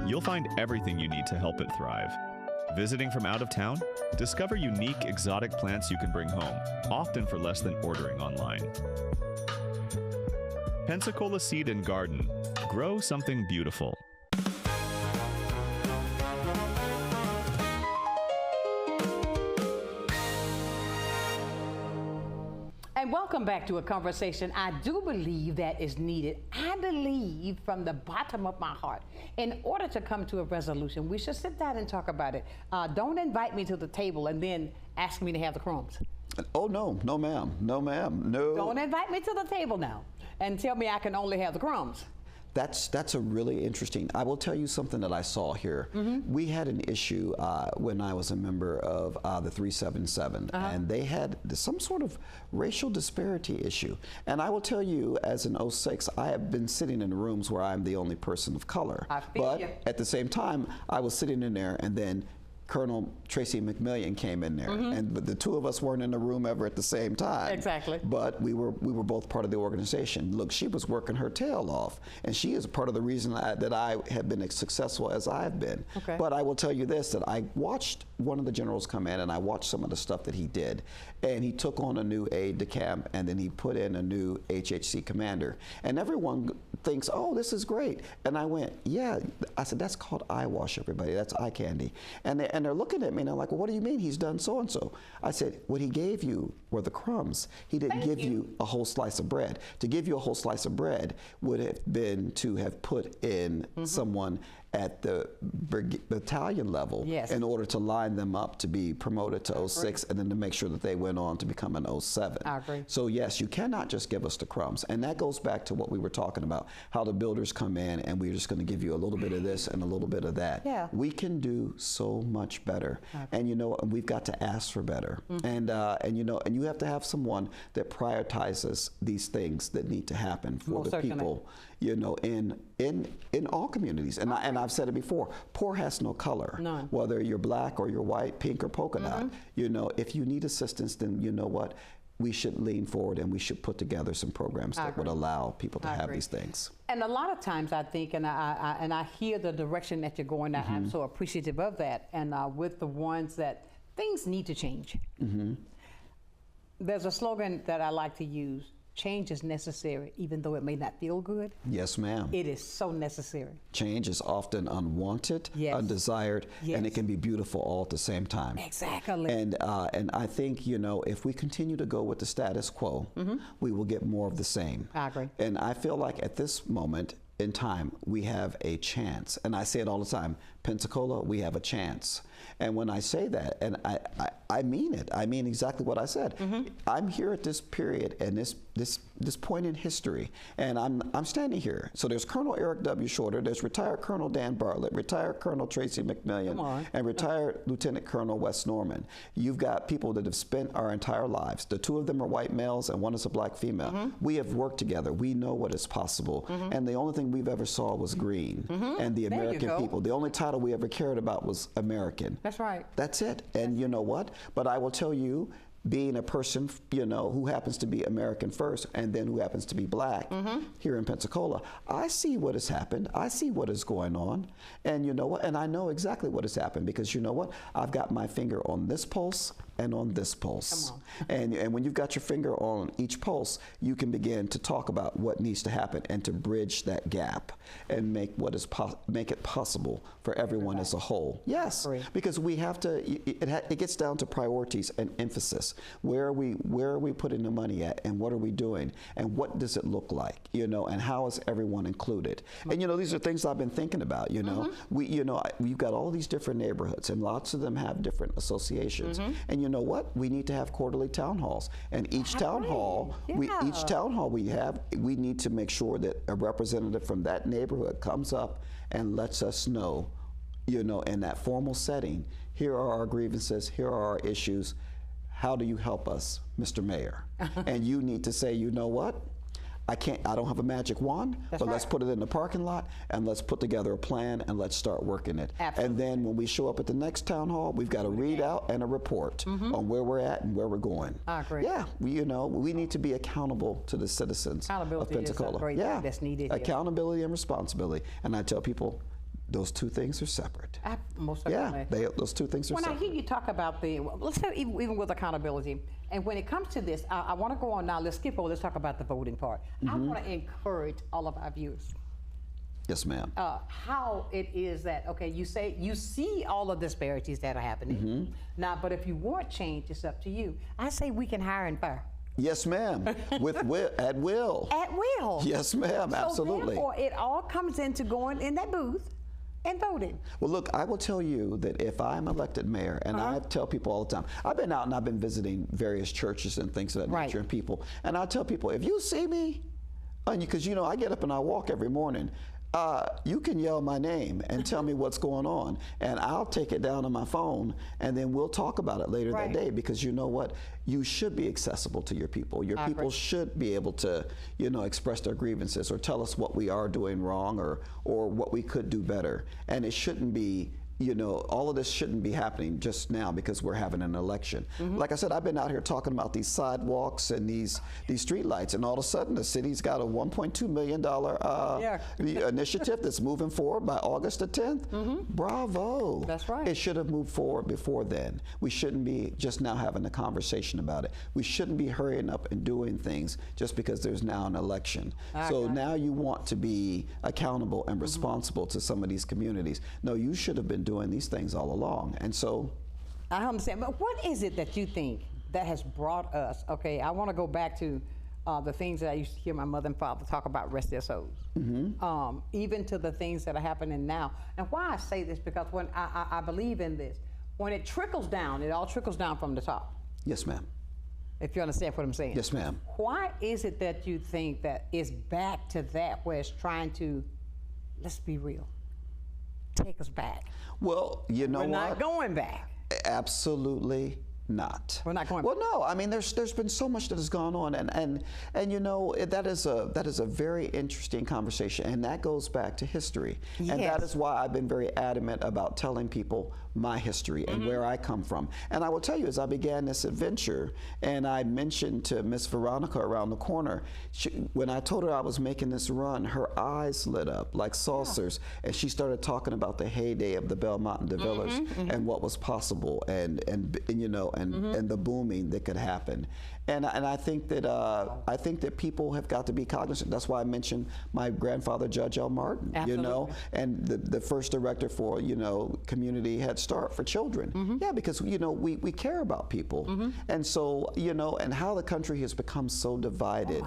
you'll find everything you need to help it thrive. Visiting from out of town? Discover unique exotic plants you can bring home, often for less than ordering online. Pensacola Seed and Garden. Grow something beautiful. Welcome back to a conversation I do believe that is needed. I believe from the bottom of my heart, in order to come to a resolution, we should sit down and talk about it. Don't invite me to the table and then ask me to have the crumbs. Oh, no, no, ma'am. No, ma'am. No. Don't invite me to the table now and tell me I can only have the crumbs. That's a really interesting. I will tell you something that I saw here. We had an issue when I was a member of the 377, and they had some sort of racial disparity issue. And I will tell you, as an 06, I have been sitting in rooms where I'm the only person of color. But at the same time, I was sitting in there, and then Colonel Tracy McMillian came in there, and the two of us weren't in the room ever at the same time. Exactly. But we were both part of the organization. Look, she was working her tail off, and she is part of the reason that I have been as successful as I've been. Okay. But I will tell you this, that I watched one of the generals come in, and I watched some of the stuff that he did, and he took on a new aide de camp, and then he put in a new HHC commander, and everyone thinks, oh, this is great. And I went, yeah. I said, that's called eyewash, everybody. That's eye candy. And they're looking at me, and I'm like, well, what do you mean he's done so-and-so? I said, what he gave you were the crumbs. He didn't give you a whole slice of bread. To give you a whole slice of bread would have been to have put in someone at the battalion level in order to line them up to be promoted to 06 and then to make sure that they went on to become an 07. I agree. So yes, you cannot just give us the crumbs. And that goes back to what we were talking about, how the builders come in and we're just going to give you a little bit of this and a little bit of that. Yeah. We can do so much better. And you know, we've got to ask for better. And you know, and you have to have someone that prioritizes these things that need to happen for the people, you know, in all communities. And I've said it before, poor has no color. None. Whether you're black or you're white, pink or polka dot. You know, if you need assistance, then you know what? We should lean forward and we should put together some programs that would allow people to have these things. And a lot of times I think, and I hear the direction that you're going, I'm so appreciative of that. And with the ones that things need to change. There's a slogan that I like to use: change is necessary, even though it may not feel good. Yes, ma'am. It is so necessary. Change is often unwanted, undesired, and it can be beautiful all at the same time. Exactly. And I think, you know, if we continue to go with the status quo, we will get more of the same. I agree. And I feel like at this moment in time, we have a chance. And I say it all the time, Pensacola, we have a chance. And when I say that, and I mean it, I mean exactly what I said. I'm here at this period and this point in history, and I'm standing here. So there's Colonel Eric W. Shorter, there's retired Colonel Dan Bartlett, retired Colonel Tracy McMillian, and retired Lieutenant Colonel Wes Norman. You've got people that have spent our entire lives. The two of them are white males and one is a black female. We have worked together. We know what is possible. And the only thing we've ever saw was green and the American people. The only title we ever cared about was American. That's right. That's it. And you know what? But I will tell you, being a person, you know, who happens to be American first and then who happens to be black here in Pensacola, I see what has happened. I see what is going on. And you know what? And I know exactly what has happened because you know what? I've got my finger on this pulse and on this pulse. And when you've got your finger on each pulse, you can begin to talk about what needs to happen and to bridge that gap and make make it possible for everyone as a whole. Yes, because we have to. It gets down to priorities and emphasis. Where are we putting the money at, and what are we doing, and what does it look like? You know, and how is everyone included? And you know, these are things I've been thinking about. You know, we've got all these different neighborhoods, and lots of them have different associations. And you know what? We need to have quarterly town halls, and each town hall, we need to make sure that a representative from that neighborhood comes up and lets us know, you know, in that formal setting, here are our grievances, here are our issues. How do you help us, Mr. Mayor? And you need to say, you know what? I don't have a magic wand, but let's put it in the parking lot and let's put together a plan and let's start working it. And then when we show up at the next town hall, we've got a readout and a report on where we're at and where we're going. I agree. Yeah, we need to be accountable to the citizens of Pensacola. Is a great thing that's needed here. Accountability and responsibility. And I tell people, those two things are separate. Most certainly. Yeah, those two things are separate. When I hear you talk about let's say even with accountability, and when it comes to this, I want to go on now, let's skip over, let's talk about the voting part. I want to encourage all of our viewers. Yes, ma'am. How it is that, okay, you say you see all the disparities that are happening. Now, but if you want change, it's up to you. I say we can hire and fire. Yes, ma'am. At will. At will. Yes, ma'am. Absolutely. So therefore, it all comes into going in that booth and voting. Well, look, I will tell you that if I'm elected mayor, and I tell people all the time, I've been out and I've been visiting various churches and things of that nature and people, and I tell people, if you see me, because you know I get up and I walk every morning, you can yell my name and tell me what's going on, and I'll take it down on my phone, and then we'll talk about it later that day, because you know what? You should be accessible to your people. Your people should be able to, you know, express their grievances or tell us what we are doing wrong or what we could do better. And it shouldn't be, you know, all of this shouldn't be happening just now because we're having an election. Like I said, I've been out here talking about these sidewalks and these street lights, and all of a sudden the city's got a $1.2 million initiative that's moving forward by August the 10th. Bravo. That's right. It should have moved forward before then. We shouldn't be just now having a conversation about it. We shouldn't be hurrying up and doing things just because there's now an election. So now you want to be accountable and responsible to some of these communities. No, you should have been doing these things all along. And so I understand, but what is it that you think that has brought us, okay, I want to go back to the things that I used to hear my mother and father talk about, rest their souls, even to the things that are happening now. And why I say this, because when I believe in this, when it trickles down, it all trickles down from the top. Yes, ma'am. If you understand what I'm saying. Yes, ma'am. Why is it that you think that it's back to that where it's trying to, let's be real, take us back? Well, you know what? We're not going back. Absolutely not. We're not going back. Well, no. I mean, there's been so much that has gone on, and you know, that is a very interesting conversation, and that goes back to history. Yes. And that is why I've been very adamant about telling people my history and where I come from. And I will tell you, as I began this adventure, and I mentioned to Miss Veronica around the corner, when I told her I was making this run, her eyes lit up like saucers, and she started talking about the heyday of the Belmont and DeVillers and what was possible, and you know, and the booming that could happen. And I think that people have got to be cognizant. That's why I mentioned my grandfather, Judge L. Martin. Absolutely. You know, and the first director for, you know, Community Head Start for children. Yeah, because you know we care about people, and so you know, and how the country has become so divided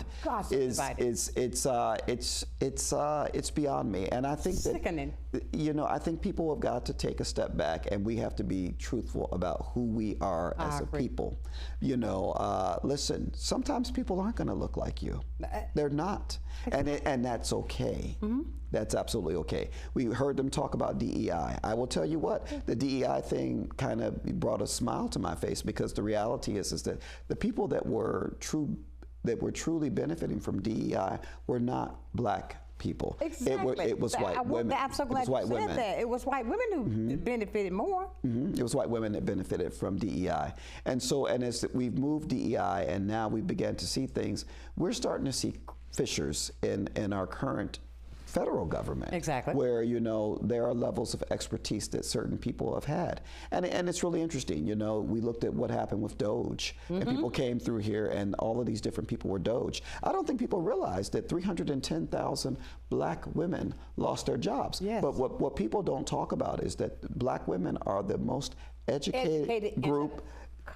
it's beyond me. And I think sickening. That you know, I think people have got to take a step back, and we have to be truthful about who we are as a people. You know, listen, sometimes people aren't going to look like you. They're not, and that's okay. That's absolutely okay. We heard them talk about DEI. I will tell you what, the DEI thing kind of brought a smile to my face, because the reality is that the people that were truly benefiting from DEI were not black people. Exactly. It was white women. I'm so glad you said that. It was white women who benefited more. It was white women that benefited from DEI. And so, and as we've moved DEI and now we began to see things, we're starting to see fissures in our current federal government. Exactly. Where, you know, there are levels of expertise that certain people have had. And it's really interesting. You know, we looked at what happened with Doge, and people came through here, and all of these different people were Doge. I don't think people realize that 310,000 black women lost their jobs. Yes. But what people don't talk about is that black women are the most educated group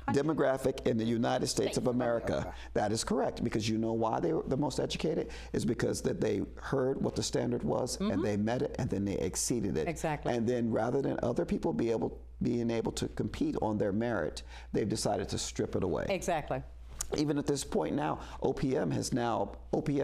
demographic in the United States of America. That is correct, because you know why they were the most educated is because that they heard what the standard was and they met it, and then they exceeded it. Exactly. And then rather than other people being able to compete on their merit, they've decided to strip it away. Exactly. Even at this point now, OPM,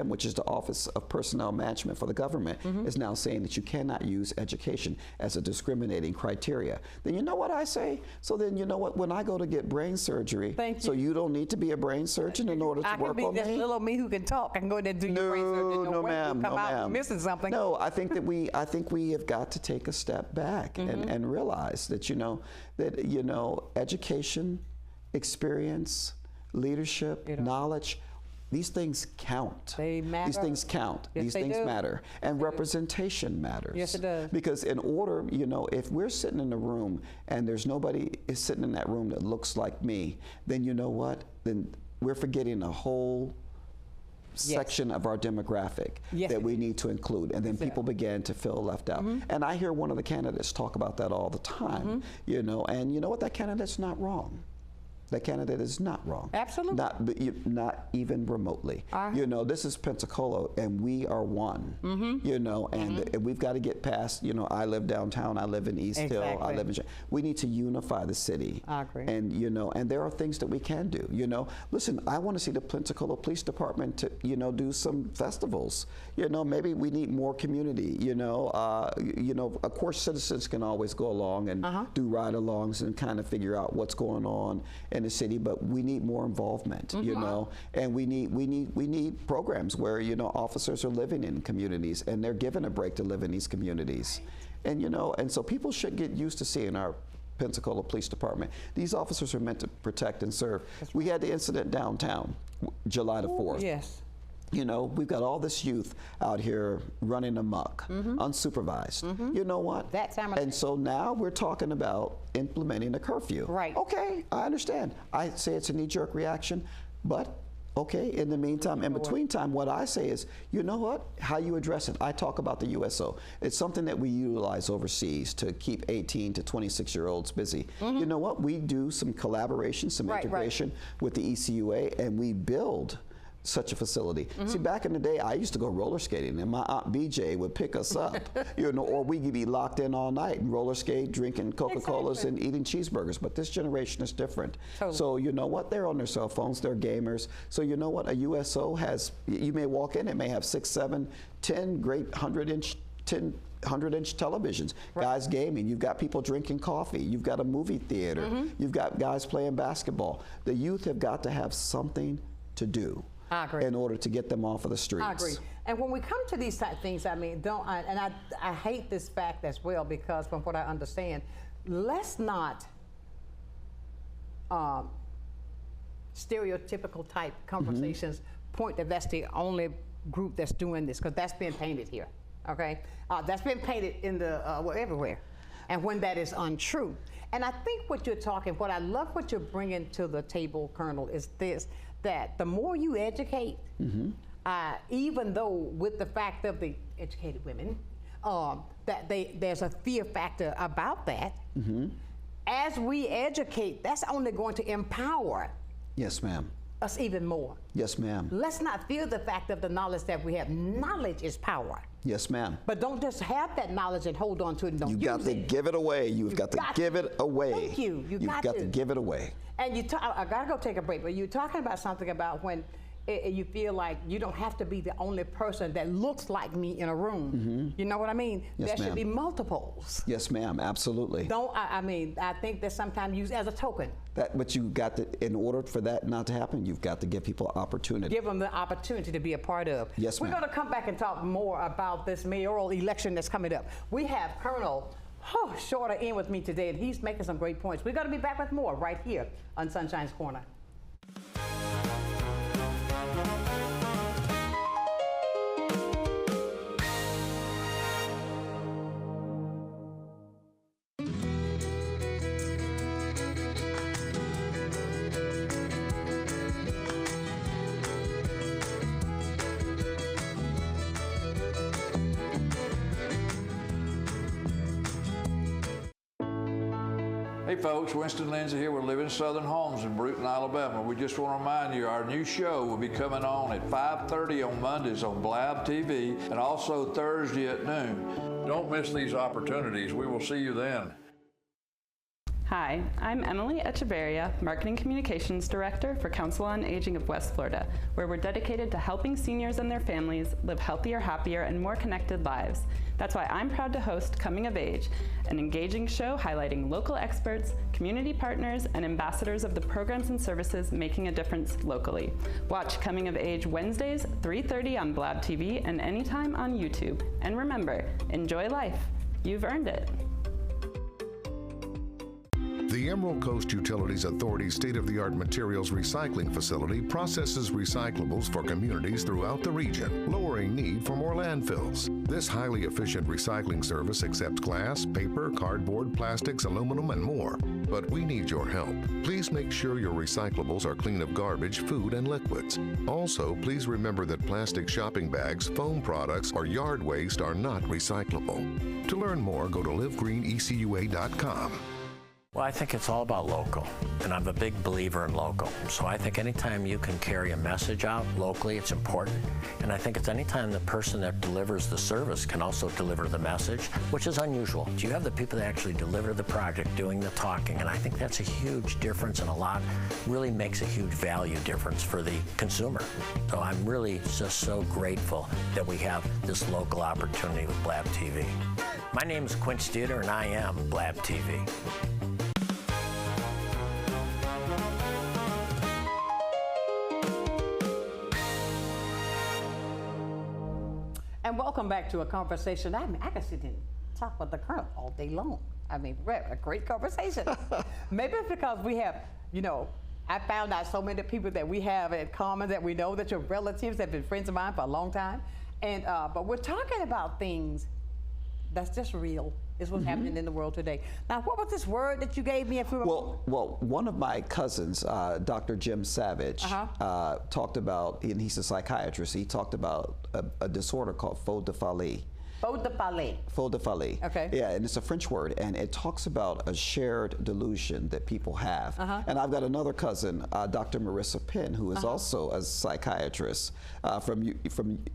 which is the Office of Personnel Management for the government, is now saying that you cannot use education as a discriminating criteria. Then you know what I say? So then you know what? When I go to get brain surgery, so you don't need to be a brain surgeon in order to work on me? I can be this little me who can talk. I can go in there and do your brain surgery. No, ma'am. Come out missing something. No, I think that we have got to take a step back and realize that education, experience, leadership, knowledge, these things count. They matter. These things count. Yes, these things matter. And representation matters. Yes, it does. Because in order, you know, if we're sitting in a room and there's nobody is sitting in that room that looks like me, then you know what? Then we're forgetting a whole section of our demographic that we need to include, and then people began to feel left out. And I hear one of the candidates talk about that all the time, you know, and you know what? That candidate's not wrong. That candidate is not wrong. Absolutely. Not even remotely. You know, this is Pensacola, and we are one. You know, and we've got to get past. You know, I live downtown. I live in East Hill. I live in. We need to unify the city. I agree. And you know, and there are things that we can do. You know, listen, I want to see the Pensacola Police Department to do some festivals. You know, maybe we need more community. You know, of course, citizens can always go along and do ride-alongs and kind of figure out what's going on in the city, but we need more involvement, you know, and we need programs where, you know, officers are living in communities and they're given a break to live in these communities. And, you know, and so people should get used to seeing our Pensacola Police Department. These officers are meant to protect and serve. We had the incident downtown, July the 4th. Yes. You know, we've got all this youth out here running amok, unsupervised. You know what? And so now we're talking about implementing a curfew. Right. Okay, I understand. I say it's a knee-jerk reaction, but okay, in the meantime, in between time, what I say is, you know what? How you address it. I talk about the USO. It's something that we utilize overseas to keep 18 to 26-year-olds busy. You know what? We do some collaboration, some integration with the ECUA, and we build such a facility. See, back in the day, I used to go roller skating, and my Aunt BJ would pick us up, you know, or we could be locked in all night and roller skate, drinking Coca-Colas and eating cheeseburgers. But this generation is different. So you know what? They're on their cell phones, they're gamers. So you know what? A USO has, you may walk in, it may have 6, 7, 10 great 100-inch televisions, guys gaming, you've got people drinking coffee, you've got a movie theater, you've got guys playing basketball. The youth have got to have something to do. I agree. In order to get them off of the streets. I agree. And when we come to these type of things, I mean, I hate this fact as well, because from what I understand, let's not stereotypical type conversations point that that's the only group that's doing this, because that's been painted here, okay? That's been painted in the, everywhere, and when that is untrue. And I think what you're talking, what I love what you're bringing to the table, Colonel, is this, that the more you educate, even though with the fact of the educated women, that there's a fear factor about that, as we educate, that's only going to empower Yes, ma'am. us even more. Yes, ma'am. Let's not fear the fact of the knowledge that we have. Knowledge is power. Yes, ma'am. But don't just have that knowledge and hold on to it and don't use it. You've got to give it away. You've got to give it away. Thank you. You've got to give it away. And I gotta go take a break, but you're talking about something about when you feel like you don't have to be the only person that looks like me in a room. You know what I mean? Yes, there should be multiples. Yes, ma'am. Absolutely. I mean, I think that's sometimes used as a token. But you got to, in order for that not to happen, you've got to give people opportunity. Give them the opportunity to be a part of. Yes, ma'am. We're going to come back and talk more about this mayoral election that's coming up. We have Colonel Shorter in with me today, and he's making some great points. We're going to be back with more right here on Sunshine's Corner. Hey folks, Winston Lindsay here with Living Southern Homes in Brewton, Alabama. We just want to remind you our new show will be coming on at 5:30 on Mondays on Blab TV and also Thursday at noon. Don't miss these opportunities. We will see you then. Hi, I'm Emily Echeverria, Marketing Communications Director for Council on Aging of West Florida, where we're dedicated to helping seniors and their families live healthier, happier, and more connected lives. That's why I'm proud to host Coming of Age, an engaging show highlighting local experts, community partners, and ambassadors of the programs and services making a difference locally. Watch Coming of Age Wednesdays, 3:30 on Blab TV and anytime on YouTube. And remember, enjoy life. You've earned it. The Emerald Coast Utilities Authority's state-of-the-art materials recycling facility processes recyclables for communities throughout the region, lowering need for more landfills. This highly efficient recycling service accepts glass, paper, cardboard, plastics, aluminum, and more. But we need your help. Please make sure your recyclables are clean of garbage, food, and liquids. Also, please remember that plastic shopping bags, foam products, or yard waste are not recyclable. To learn more, go to livegreenecua.com. Well, I think it's all about local, and I'm a big believer in local. So I think anytime you can carry a message out locally, it's important. And I think it's anytime the person that delivers the service can also deliver the message, which is unusual. You have the people that actually deliver the project doing the talking, and I think that's a huge difference, and really makes a huge value difference for the consumer. So I'm really just so grateful that we have this local opportunity with Blab TV. My name is Quince Dieter, and I am Blab TV. And welcome back to a conversation. I can sit and talk with the Colonel all day long. I mean, we're having a great conversation. Maybe it's because we have, I found out so many people that we have in common, that we know, that your relatives have been friends of mine for a long time. And but we're talking about things that's just real. Is what's happening in the world today. Now, what was this word that you gave me? Well, one of my cousins, Dr. Jim Savage, talked about, and he's a psychiatrist, he talked about a disorder called faux de folie. Faux de folie. Faux de folie. Okay. Yeah, and it's a French word, and it talks about a shared delusion that people have. And I've got another cousin, Dr. Marissa Penn, who is also a psychiatrist from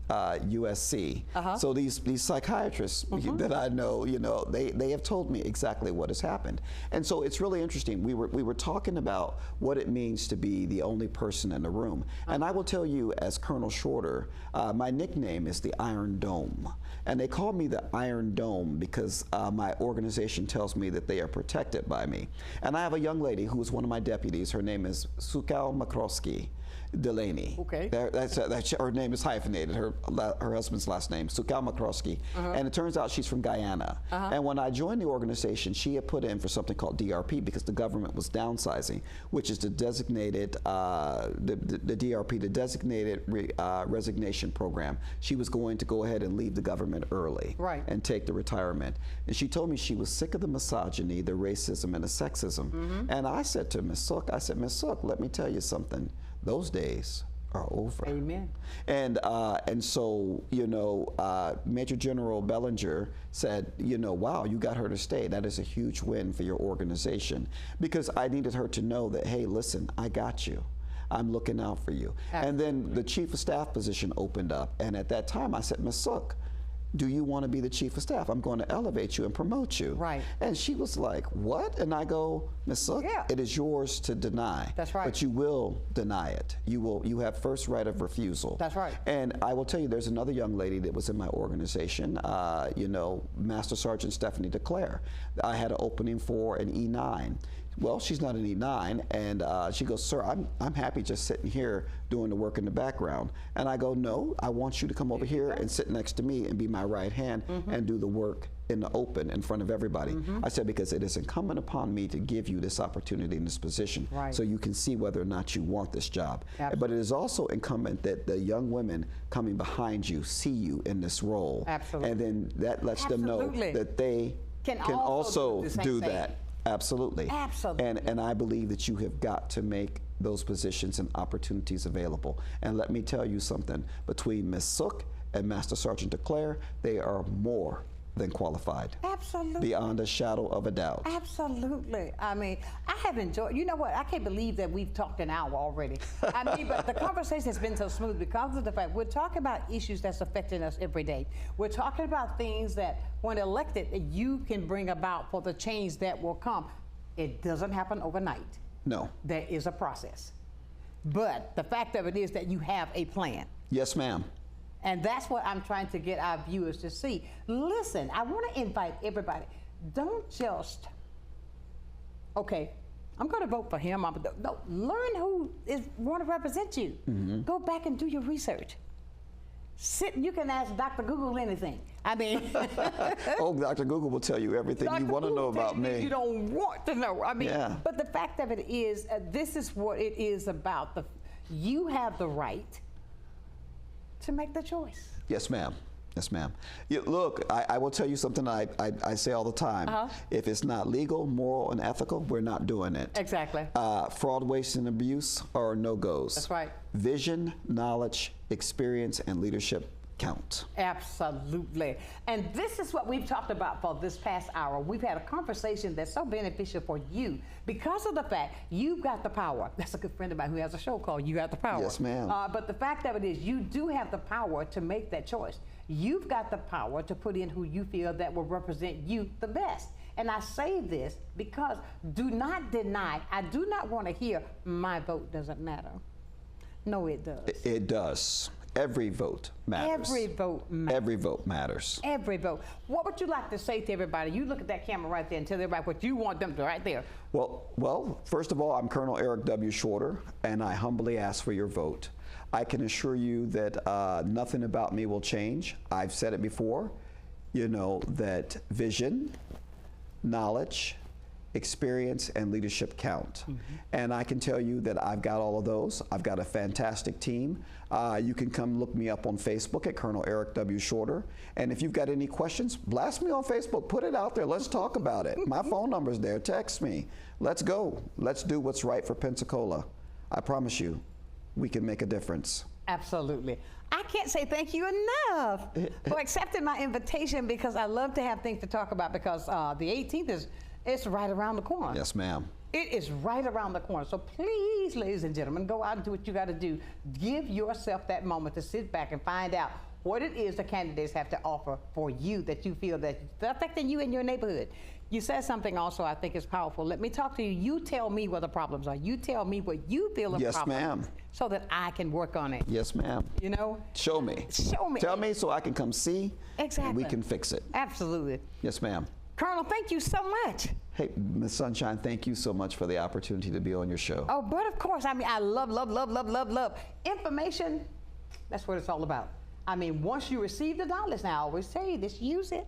USC. So these psychiatrists that I know, they have told me exactly what has happened. And so it's really interesting. We were talking about what it means to be the only person in the room. And I will tell you, as Colonel Shorter, my nickname is the Iron Dome. And they call me the Iron Dome because my organization tells me that they are protected by me. And I have a young lady who is one of my deputies. Her name is Sukal Makrowski Delaney. Okay. Her name is hyphenated, her husband's last name, Sukal Makrowski. And it turns out she's from Guyana. And when I joined the organization, she had put in for something called DRP because the government was downsizing, which is the designated, the DRP, the designated resignation program. She was going to go ahead and leave the government early and take the retirement. And she told me she was sick of the misogyny, the racism, and the sexism. And I said to Ms. Sook, Ms. Sook, let me tell you something. Those days are over. Amen. And so, Major General Bellinger said, wow, you got her to stay. That is a huge win for your organization, because I needed her to know that, hey, listen, I got you. I'm looking out for you. And then the chief of staff position opened up. And at that time, I said, Ms. Sook, do you want to be the chief of staff? I'm going to elevate you and promote you. Right. And she was like, what? And I go, Ms. Sook, it is yours to deny. That's right. But you will deny it. You have first right of refusal. That's right. And I will tell you, there's another young lady that was in my organization, Master Sergeant Stephanie DeClaire. I had an opening for an E9. Well, she's not an E9, and she goes, sir, I'm happy just sitting here doing the work in the background. And I go, no, I want you to come over here and sit next to me and be my right hand and do the work in the open in front of everybody. I said, because it is incumbent upon me to give you this opportunity in this position so you can see whether or not you want this job. Absolutely. But it is also incumbent that the young women coming behind you see you in this role. Absolutely. And then that lets them know that they can also do that. Absolutely. Absolutely. And I believe that you have got to make those positions and opportunities available. And let me tell you something, between Ms. Sook and Master Sergeant DeClaire, they are more than qualified. Absolutely. Beyond a shadow of a doubt. Absolutely. I mean, I have enjoyed, you know what, I can't believe that we've talked an hour already. I mean, but the conversation has been so smooth because of the fact we're talking about issues that's affecting us every day. We're talking about things that, when elected, you can bring about for the change that will come. It doesn't happen overnight. No. There is a process. But the fact of it is that you have a plan. Yes, ma'am. And that's what I'm trying to get our viewers to see. Listen, I want to invite everybody. Don't just, okay, I'm going to vote for him. No, learn who want to represent you. Go back and do your research. You can ask Dr. Google anything. I mean. Oh, Dr. Google will tell you everything you want to know about me. You don't want to know. I mean, but the fact of it is, this is what it is about. You have the right to make the choice. Yes, ma'am. Yes, ma'am. Look, I will tell you something I say all the time. If it's not legal, moral, and ethical, we're not doing it. Exactly. Fraud, waste, and abuse are no-goes. That's right. Vision, knowledge, experience, and leadership count. Absolutely. And this is what we've talked about for this past hour. We've had a conversation that's so beneficial for you because of the fact you've got the power. That's a good friend of mine who has a show called You Got the Power. Yes, ma'am. But the fact of it is you do have the power to make that choice. You've got the power to put in who you feel that will represent you the best. And I say this because do not deny, I do not want to hear my vote doesn't matter. No, it does. It does. Every vote matters. Every vote matters. Every vote matters. Every vote. What would you like to say to everybody? You look at that camera right there and tell everybody what you want them to right there. Well, first of all, I'm Colonel Eric W. Shorter, and I humbly ask for your vote. I can assure you that nothing about me will change. I've said it before, you know, that vision, knowledge, experience, and leadership count. And I can tell you that I've got all of those. I've got a fantastic team. You can come look me up on Facebook at Colonel Eric W. Shorter. And if you've got any questions, blast me on Facebook. Put it out there. Let's talk about it. My phone number's there. Text me. Let's go. Let's do what's right for Pensacola. I promise you, we can make a difference. Absolutely. I can't say thank you enough for accepting my invitation because I love to have things to talk about because the 18th it's right around the corner. Yes, ma'am. It is right around the corner. So please, ladies and gentlemen, go out and do what you got to do. Give yourself that moment to sit back and find out what it is the candidates have to offer for you that you feel that affecting you in your neighborhood. You said something also I think is powerful. Let me talk to you. You tell me what the problems are. You tell me what you feel are yes, problems. Yes, ma'am. So that I can work on it. Yes, ma'am. You know? Show me. Show me. Tell me so I can come see. Exactly. And we can fix it. Absolutely. Yes, ma'am. Colonel, thank you so much. Hey, Ms. Sonshine, thank you so much for the opportunity to be on your show. Oh, but of course, I mean, I love information. That's what it's all about. I mean, once you receive the knowledge, now I always say this, use it.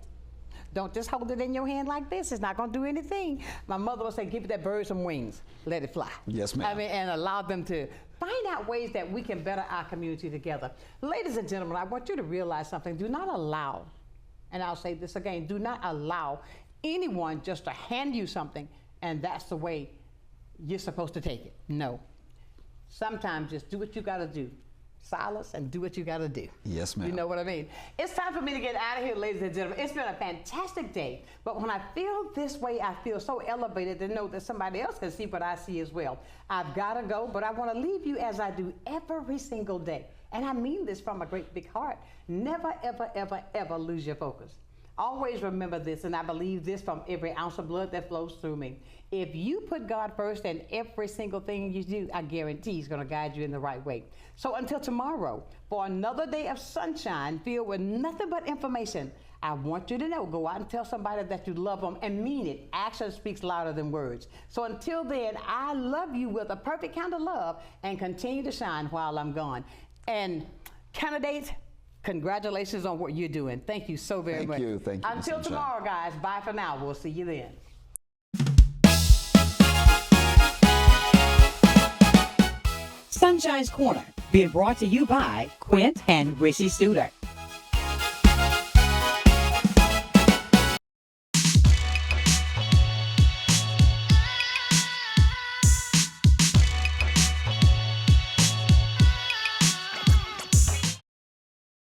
Don't just hold it in your hand like this. It's not going to do anything. My mother would say, give that bird some wings. Let it fly. Yes, ma'am. I mean, and allow them to find out ways that we can better our community together. Ladies and gentlemen, I want you to realize something. Do not allow, and I'll say this again, do not allow anyone just to hand you something and that's the way you're supposed to take it. No. Sometimes just do what you got to do. Silence and do what you got to do. Yes, ma'am. You know what I mean? It's time for me to get out of here, ladies and gentlemen. It's been a fantastic day, but when I feel this way, I feel so elevated to know that somebody else can see what I see as well. I've got to go, but I want to leave you as I do every single day. And I mean this from a great big heart. Never, ever, ever, ever lose your focus. Always remember this, and I believe this from every ounce of blood that flows through me. If you put God first in every single thing you do, I guarantee He's going to guide you in the right way. So until tomorrow, for another day of sunshine filled with nothing but information, I want you to know, go out and tell somebody that you love them and mean it. Action speaks louder than words. So until then, I love you with a perfect kind of love and continue to shine while I'm gone. And candidates, congratulations on what you're doing. Thank you so very much. Thank you. Thank you. Until tomorrow, guys. Bye for now. We'll see you then. Sunshine's Corner, being brought to you by Quint and Rishi Studer.